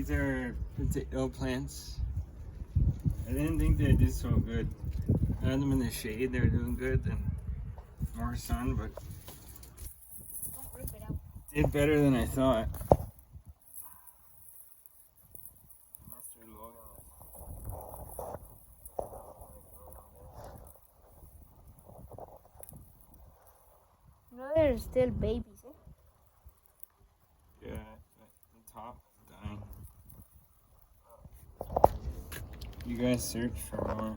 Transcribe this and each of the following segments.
These are potato plants. I didn't think they did so good. I had them in the shade, they're doing good, and more sun, but Don't rip it out. did better than I thought. Mr. Logan. No, they're still babies. Eh? Yeah, the top is dying. You guys search for more.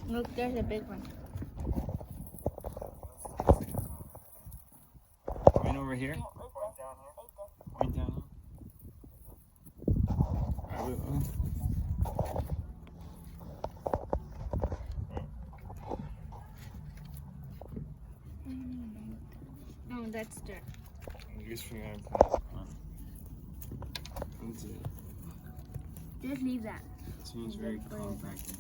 Look, there's a big one. Point over here. Point down here. I will. No, that's dirt. I guess we gotta put it on. That's it. Just leave that. It seems very compacted.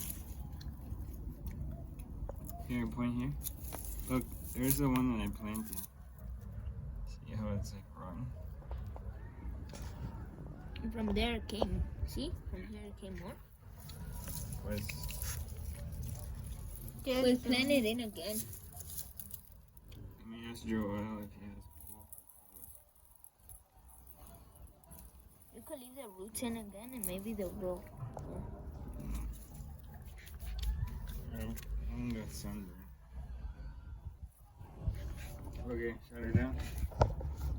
Here, point here. Look, there's the one that I planted. See how it's like rotten? From there it came. See? From here it came more. Where's We'll plant it in again. Let me ask Joel if he has pool. You could leave the roots in again and maybe they'll grow. I got sunburn. Okay, shut her down.